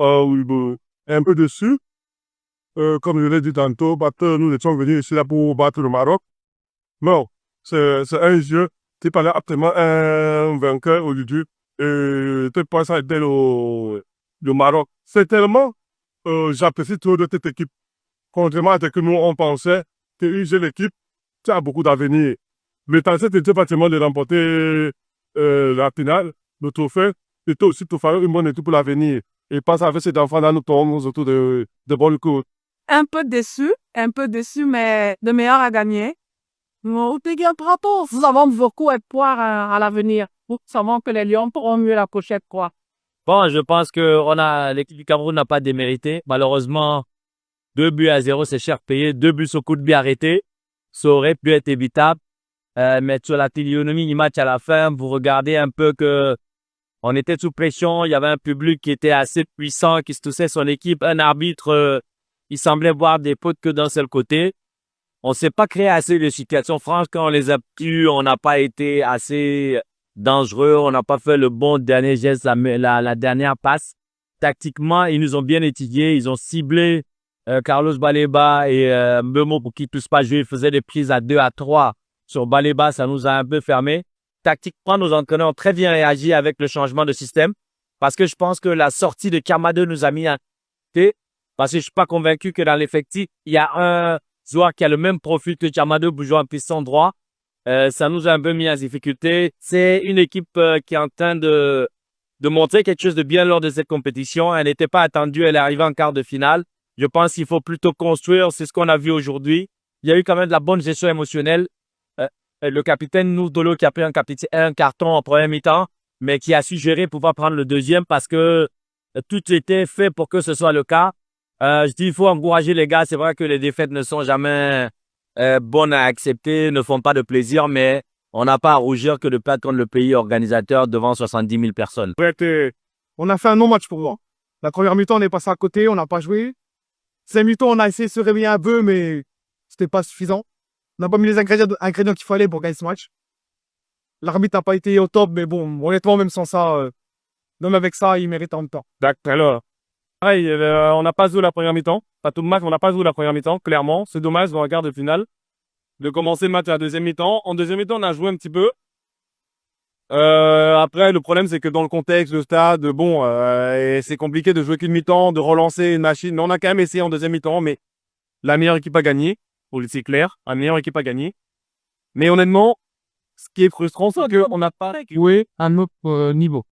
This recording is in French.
Oui, bon, un peu déçu. Comme je l'ai dit tantôt, nous étions venus ici là pour battre le Maroc. Non, c'est un jeu. Tu parlais absolument un vainqueur aujourd'hui. Tu penses à être le Maroc. C'est tellement, j'apprécie trop de cette équipe. Contrairement à ce que nous, on pensait, qu'une jeune équipe, tu as beaucoup d'avenir. Le temps, c'était pratiquement de remporter la finale, le trophée. C'était aussi pour faire une bonne équipe pour l'avenir. Et pas avec ces enfants-là, nous tombons autour de bonnes cours. Un peu déçu, mais le meilleur à gagner. Nous avons beaucoup espoir à l'avenir. Nous savons que les Lions pourront mieux la pochette, quoi. Bon, je pense que l'équipe du Cameroun n'a pas démérité. Malheureusement, 2 buts à 0, c'est cher payé. 2 buts au coup de pied arrêté. Ça aurait pu être évitable. Mais sur la télionomie du match à la fin, vous regardez un peu que on était sous pression. Il y avait un public qui était assez puissant, qui se toussait son équipe. Un arbitre, il semblait voir des fautes que d'un seul côté. On s'est pas créé assez de situations franches quand on les a pu. On n'a pas été assez dangereux. On n'a pas fait le bon dernier geste, la dernière passe. Tactiquement, ils nous ont bien étudiés. Ils ont ciblé Carlos Baleba et Mbeumo pour qu'ils ne puissent pas jouer. Ils faisaient des prises à 2, à 3 sur Baleba. Ça nous a un peu fermé. Tactiquement, nos entraîneurs ont très bien réagi avec le changement de système parce que je pense que la sortie de Kamado nous a mis un T. Parce que je suis pas convaincu que dans l'effectif, il y a un joueur qui a le même profil que Kamado pour jouer en piston droit. Ça nous a un peu mis en difficulté. C'est une équipe qui est en train de montrer quelque chose de bien lors de cette compétition. Elle n'était pas attendue, elle est arrivée en quart de finale. Je pense qu'il faut plutôt construire, c'est ce qu'on a vu aujourd'hui. Il y a eu quand même de la bonne gestion émotionnelle. Le capitaine Nourdolo qui a pris un carton en première mi-temps, mais qui a su gérer pour pouvoir prendre le deuxième parce que tout était fait pour que ce soit le cas. Je dis, il faut encourager les gars. C'est vrai que les défaites ne sont jamais bonnes à accepter, ne font pas de plaisir, mais on n'a pas à rougir que de perdre contre le pays organisateur devant 70 000 personnes. On a fait un non-match pour moi. La première mi-temps, on est passé à côté, on n'a pas joué. Deuxième mi-temps, on a essayé de se réveiller un peu, mais c'était pas suffisant. On n'a pas mis les ingrédients qu'il fallait pour gagner ce match. L'arbitre n'a pas été au top, mais bon, honnêtement, même sans ça, même avec ça, il mérite en même temps. D'accord, alors. Ouais, on n'a pas joué la première mi-temps. Pas tout le match, on n'a pas joué la première mi-temps, clairement. C'est dommage dans la quart de finale de commencer le match à la deuxième mi-temps. En deuxième mi-temps, on a joué un petit peu. Après, le problème, c'est que dans le contexte, le stade, bon, c'est compliqué de jouer qu'une mi-temps, de relancer une machine. Mais on a quand même essayé en deuxième mi-temps, mais la meilleure équipe a gagné. C'est clair, la meilleure équipe a gagné. Mais honnêtement, ce qui est frustrant, c'est qu'on n'a pas joué à notre niveau.